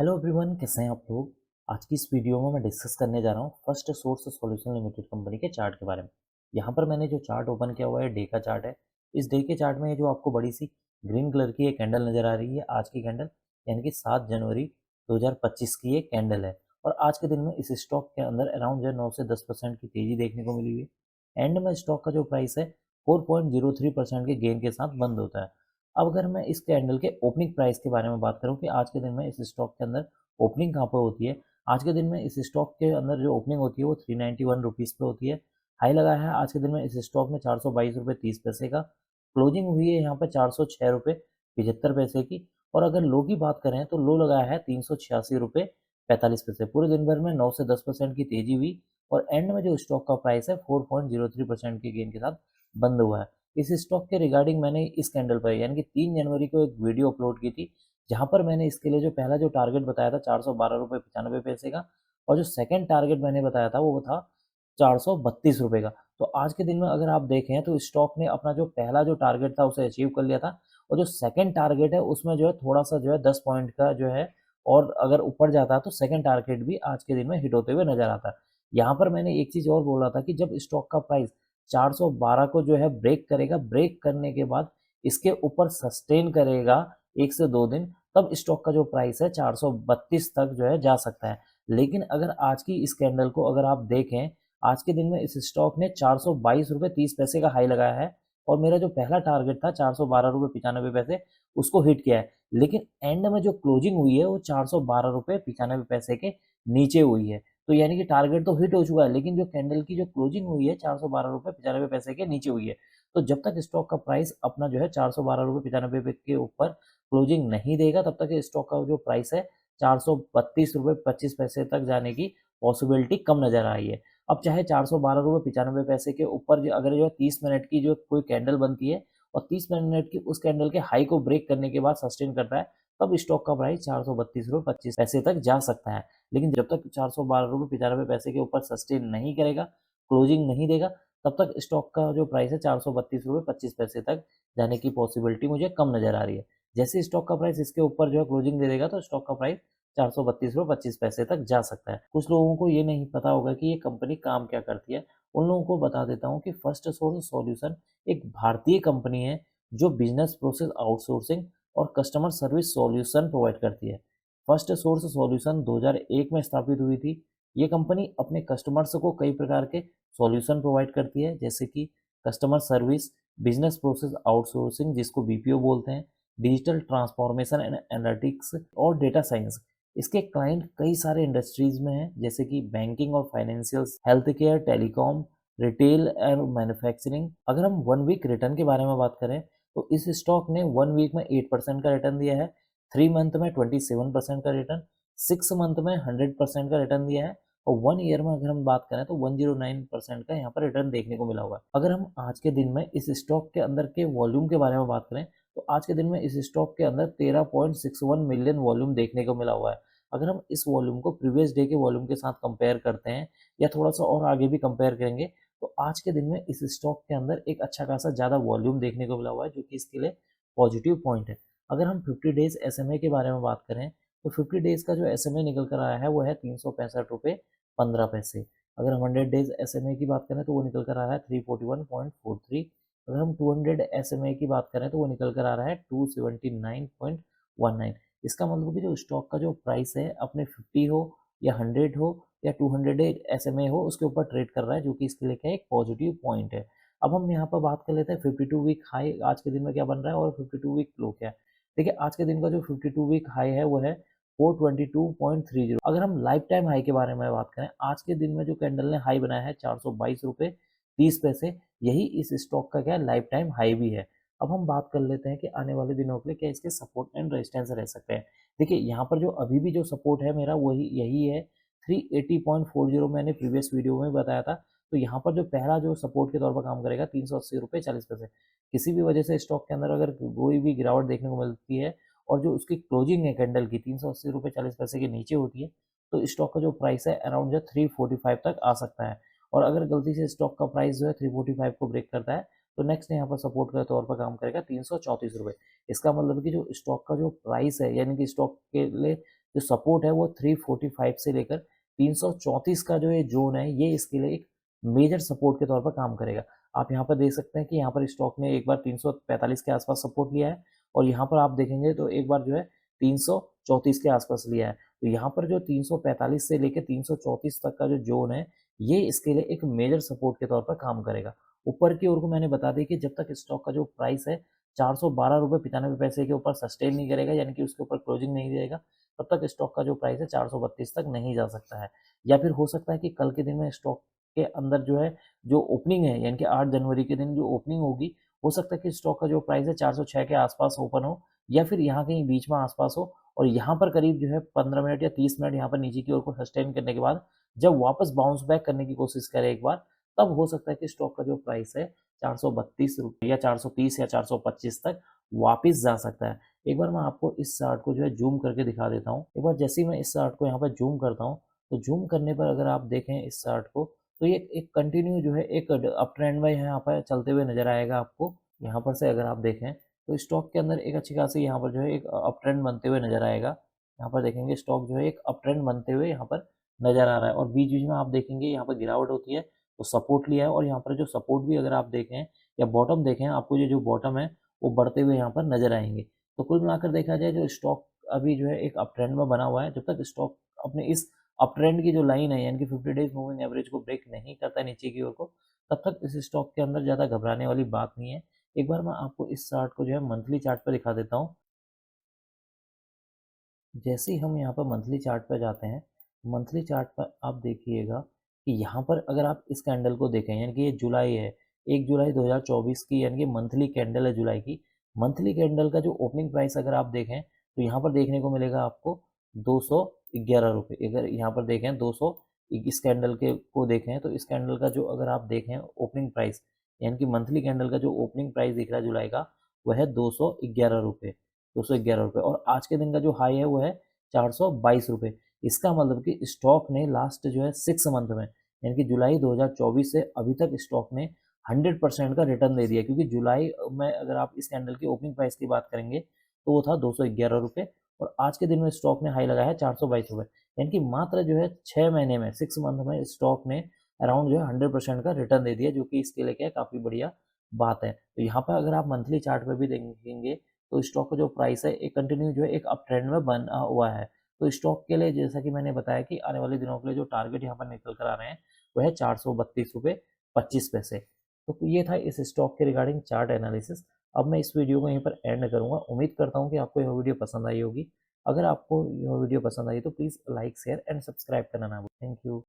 Hello everyone, कैसे हैं आप लोग। आज की इस वीडियो में मैं डिस्कस करने जा रहा हूँ first source solution limited company के चार्ट के बारे में। यहाँ पर मैंने जो चार्ट ओपन किया हुआ है डे का चार्ट है। इस डे के चार्ट में ये जो आपको बड़ी सी ग्रीन कलर की एक कैंडल नजर आ रही है, आज की कैंडल यानी कि 7 जनवरी 2025 की ये कैंडल है। और आज के दिन में इस स्टॉक के अंदर अराउंड जो है 9 से 10% की तेजी देखने को मिली हुई है। एंड में स्टॉक का जो प्राइस है 4.03% के गेन के साथ बंद होता है। अब अगर मैं इस कैंडल के ओपनिंग प्राइस के बारे में बात करूं कि आज के दिन में इस स्टॉक के अंदर ओपनिंग कहाँ पर होती है। आज के दिन में इस स्टॉक के अंदर जो ओपनिंग होती है वो 391 रुपीज़ पे होती है। हाई लगा है आज के दिन में इस स्टॉक में 422 रुपये 30 पैसे का। क्लोजिंग हुई है यहाँ पे 406 रुपये 75 पैसे की। और अगर लो की बात करें तो लो लगा है 386 रुपये 45 पैसे। पूरे दिन भर में 9 से 10% की तेजी हुई और एंड में जो स्टॉक का प्राइस है 4.03% के गेन के साथ बंद हुआ है। इस स्टॉक के रिगार्डिंग मैंने इस कैंडल पर यानी कि 3 जनवरी को एक वीडियो अपलोड की थी, जहां पर मैंने इसके लिए जो पहला जो टारगेट बताया था 412 रुपये 95 पैसे का, और जो सेकंड टारगेट मैंने बताया था वो था 432 रुपये का। तो आज के दिन में अगर आप देखें तो स्टॉक ने अपना जो पहला जो टारगेट था उसे अचीव कर लिया था। और जो सेकंड टारगेट है उसमें जो है थोड़ा सा जो है 10 पॉइंट का जो है, और अगर ऊपर जाता है तो सेकंड टारगेट भी आज के दिन में हिट होते हुए नजर आता है। यहाँ पर मैंने एक चीज और बोला था कि जब स्टॉक का प्राइस 412 को जो है ब्रेक करेगा, ब्रेक करने के बाद इसके ऊपर सस्टेन करेगा 1 से 2 दिन, तब स्टॉक का जो प्राइस है 432 तक जो है जा सकता है। लेकिन अगर आज की इस कैंडल को अगर आप देखें, आज के दिन में इस स्टॉक ने 422 रुपये 30 पैसे का हाई लगाया है। और मेरा जो पहला टारगेट था 412 रुपये 95 पैसे, उसको हिट किया है। लेकिन एंड में जो क्लोजिंग हुई है वो 412 रुपये 95 पैसे के नीचे हुई है। तो यानी कि टारगेट तो हिट हो चुका है, लेकिन जो कैंडल की जो क्लोजिंग हुई है 412 रुपये 95 पैसे के नीचे हुई है। तो जब तक स्टॉक का प्राइस अपना जो है 412 रुपये 95 के ऊपर क्लोजिंग नहीं देगा, तब तक स्टॉक का जो प्राइस है 432 रुपये 25 पैसे तक जाने की पॉसिबिलिटी कम नजर आ रही है। अब चाहे 412 रुपये 95 पैसे के ऊपर जो अगर जो है 30 मिनट की जो कोई कैंडल बनती है और 30 मिनट की उस कैंडल के हाई को ब्रेक करने के बाद सस्टेन करता है, तब स्टॉक का प्राइस 432 रुपये 25 पैसे तक जा सकता है। लेकिन जब तक 412 रुपये 95 पैसे के ऊपर सस्टेन नहीं करेगा, क्लोजिंग नहीं देगा, तब तक स्टॉक का जो प्राइस है 432 रुपये 25 पैसे तक जाने की पॉसिबिलिटी मुझे कम नजर आ रही है। जैसे स्टॉक का प्राइस इसके ऊपर जो है क्लोजिंग दे देगा तो स्टॉक का प्राइस 432 रुपये 25 पैसे तक जा सकता है। कुछ लोगों को ये नहीं पता होगा कि ये कंपनी काम क्या करती है। उन लोगों को बता देता हूँ कि फर्स्ट सोर्स सॉल्यूशन एक भारतीय कंपनी है जो बिजनेस प्रोसेस आउटसोर्सिंग और कस्टमर सर्विस सॉल्यूशन प्रोवाइड करती है। फर्स्ट सोर्स सॉल्यूशन 2001 में स्थापित हुई थी। ये कंपनी अपने कस्टमर्स को कई प्रकार के सॉल्यूशन प्रोवाइड करती है, जैसे कि customer service, business process outsourcing जिसको बीपीओ बोलते हैं, डिजिटल ट्रांसफॉर्मेशन एंड एनालिटिक्स और डेटा साइंस। इसके क्लाइंट कई सारे इंडस्ट्रीज में हैं, जैसे कि बैंकिंग और financial, health care, telecom, retail and manufacturing. अगर हम 1 वीक रिटर्न के बारे में बात करें तो इस स्टॉक ने 1 वीक में 8% का रिटर्न दिया है, 3 मंथ में 27% का रिटर्न, 6 मंथ में 100% का रिटर्न दिया है, और 1 ईयर में अगर हम बात करें तो 109% का यहाँ पर रिटर्न देखने को मिला हुआ है। अगर हम आज के दिन में इस स्टॉक के अंदर के वॉल्यूम के बारे में बात करें तो आज के दिन में इस स्टॉक के अंदर 13.61 मिलियन वॉल्यूम देखने को मिला हुआ है। अगर हम इस वॉल्यूम को प्रीवियस डे के वॉल्यूम के साथ कंपेयर करते हैं या थोड़ा सा और आगे भी कंपेयर करेंगे, तो आज के दिन में इस स्टॉक के अंदर एक अच्छा खासा ज़्यादा वॉल्यूम देखने को मिला हुआ है, जो कि इसके लिए पॉजिटिव पॉइंट है। अगर हम 50 डेज एसएमए के बारे में बात करें तो 50 डेज का जो एसएमए निकल कर आया है वो है 365 रुपये 15 पैसे। अगर हम 100 डेज एसएमए की बात करें तो वो निकल कर आ रहा है 341.43। अगर हम 200 एसएमए की बात करें तो वो निकल कर आ रहा है 279.19। इसका मतलब कि जो स्टॉक का जो प्राइस है अपने 50 हो या 100 हो या 200 एसएमए हो उसके ऊपर ट्रेड कर रहा है, जो कि इसके लिए क्या है, एक पॉजिटिव पॉइंट है। अब हम यहाँ पर बात कर लेते हैं 52 वीक हाई आज के दिन में क्या बन रहा है और 52 वीक लो क्या है। देखिए आज के दिन का जो 52 वीक हाई है वो है 422.30। अगर हम लाइफ टाइम हाई के बारे में बात करें, आज के दिन में जो कैंडल ने हाई बनाया है 422 रुपये 30 पैसे, यही इस स्टॉक का क्या लाइफ टाइम हाई भी है। अब हम बात कर लेते हैं कि आने वाले दिनों के लिए क्या इसके सपोर्ट एंड रेजिस्टेंस रह सकते हैं। देखिए यहाँ पर जो अभी भी जो सपोर्ट है मेरा वही यही है 380.40। मैंने प्रीवियस वीडियो में बताया था। तो यहाँ पर जो पहला जो सपोर्ट के तौर पर काम करेगा 380 रुपये 40 पैसे। किसी भी वजह से स्टॉक के अंदर अगर कोई भी गिरावट देखने को मिलती है और जो उसकी क्लोजिंग है कैंडल की 380 रुपये 40 पैसे के नीचे होती है, तो स्टॉक का जो प्राइस है अराउंड जो 345 तक आ सकता है। और अगर गलती से स्टॉक का प्राइस जो है 345 को ब्रेक करता है तो नेक्स्ट यहाँ पर सपोर्ट के तौर पर काम करेगा 334 रुपये। इसका मतलब कि जो स्टॉक का जो प्राइस है यानी कि स्टॉक के लिए जो सपोर्ट है वो 345 से लेकर 334 का जो ये जोन है, ये इसके लिए एक मेजर सपोर्ट के तौर पर काम करेगा। आप यहाँ पर देख सकते हैं कि यहाँ पर स्टॉक ने एक बार 345 के आसपास सपोर्ट लिया है और यहाँ पर आप देखेंगे तो एक बार जो है 334 के आसपास लिया है। तो यहाँ पर जो 345 से लेकर 334 तक का जो जोन है, ये इसके लिए एक मेजर सपोर्ट के तौर पर काम करेगा। ऊपर की ओर को मैंने बता दी कि जब तक स्टॉक का जो प्राइस है 412 रुपये 95 पैसे के ऊपर सस्टेन नहीं करेगा, यानी कि उसके ऊपर क्लोजिंग नहीं देगा, तब तक स्टॉक का जो प्राइस है 432 तक नहीं जा सकता है। या फिर हो सकता है कि कल के दिन में स्टॉक के अंदर जो है, जो ओपनिंग है, यानी कि 8 जनवरी के दिन जो ओपनिंग होगी, हो सकता है कि स्टॉक का जो प्राइस है 406 के आसपास ओपन हो या फिर यहाँ कहीं बीच में आसपास हो और यहाँ पर करीब जो है 15 मिनट या 30 मिनट यहाँ पर नीचे की ओर को सस्टेन करने के बाद जब वापस बाउंस बैक करने की कोशिश करे एक बार, तब हो सकता है कि स्टॉक का जो प्राइस है 432 रुपये या 430 या 425 तक वापस जा सकता है। एक बार मैं आपको इस चार्ट को जो है जूम करके दिखा देता हूँ। एक बार जैसे ही मैं इस चार्ट को यहाँ पर जूम करता हूँ, तो जूम करने पर अगर आप देखें इस चार्ट को, तो ये एक कंटिन्यू जो है एक अप ट्रेंड में यहाँ पर चलते हुए नजर आएगा आपको। यहाँ पर से अगर आप देखें तो स्टॉक के अंदर एक अच्छी खासी यहाँ पर जो है एक अप ट्रेंड बनते हुए नजर आएगा। यहाँ पर देखेंगे स्टॉक जो है एक अप ट्रेंड बनते हुए यहाँ पर नजर आ रहा है और बीच बीच में आप देखेंगे यहाँ पर गिरावट होती है तो सपोर्ट लिया है और यहाँ पर जो सपोर्ट भी अगर आप देखें या बॉटम देखें, आपको ये जो बॉटम है वो बढ़ते हुए यहाँ पर नजर आएंगे। तो कुल मिलाकर देखा जाए जो स्टॉक अभी जो है एक अप ट्रेंड में बना हुआ है, जब तक स्टॉक अपने इस अप ट्रेंड की जो लाइन है यानी कि 50 डेज मूविंग एवरेज को ब्रेक नहीं करता है नीचे की ओर को, तब तक इस स्टॉक के अंदर ज़्यादा घबराने वाली बात नहीं है। एक बार मैं आपको इस चार्ट को जो है मंथली चार्ट पर दिखा देता हूँ। जैसे ही हम यहाँ पर मंथली चार्ट पर जाते हैं, मंथली चार्ट पर आप देखिएगा कि यहाँ पर अगर आप इस कैंडल को देखें, यानी कि ये जुलाई है, 1 जुलाई 2024 की, यानी कि मंथली कैंडल है जुलाई की। मंथली कैंडल का जो ओपनिंग प्राइस अगर आप देखें तो यहाँ पर देखने को मिलेगा आपको 211 रुपये। अगर यहाँ पर देखें 200, इस कैंडल के को देखें तो इस कैंडल का जो अगर आप देखें ओपनिंग प्राइस, यानी कि मंथली कैंडल का जो ओपनिंग प्राइस दिख रहा है जुलाई का, वह है 211 रुपये। 211 रुपये और आज के दिन का जो हाई है वो है 422 रुपये। इसका मतलब कि स्टॉक ने लास्ट जो है 6 मंथ में, यानी कि जुलाई 2024 से अभी तक स्टॉक ने 100% का रिटर्न दे दिया, क्योंकि जुलाई में अगर आप इस कैंडल की ओपनिंग प्राइस की बात करेंगे तो वो था 211 रुपये और आज के दिन में स्टॉक ने हाई लगाया है 422 रुपये। यानी कि मात्र जो है 6 महीने में, 6 मंथ में स्टॉक ने अराउंड जो है 100% का रिटर्न दे दिया, जो कि इसके लिए क्या है, काफ़ी बढ़िया बात है। तो यहाँ पर अगर आप मंथली चार्ट पर भी देखेंगे तो स्टॉक का जो प्राइस है एक कंटिन्यू जो है एक अप ट्रेंड में बना हुआ है। तो स्टॉक के लिए जैसा कि मैंने बताया कि आने वाले दिनों के लिए जो टारगेट यहाँ पर निकल कर आ रहे हैं वो है 432 रुपये 25 पैसे। तो ये था इस स्टॉक के रिगार्डिंग चार्ट एनालिसिस। अब मैं इस वीडियो को यहीं पर एंड करूँगा। उम्मीद करता हूँ कि आपको यह वीडियो पसंद आई होगी। अगर आपको यह वीडियो पसंद आई तो please like share and subscribe करना ना भूलें। Thank you.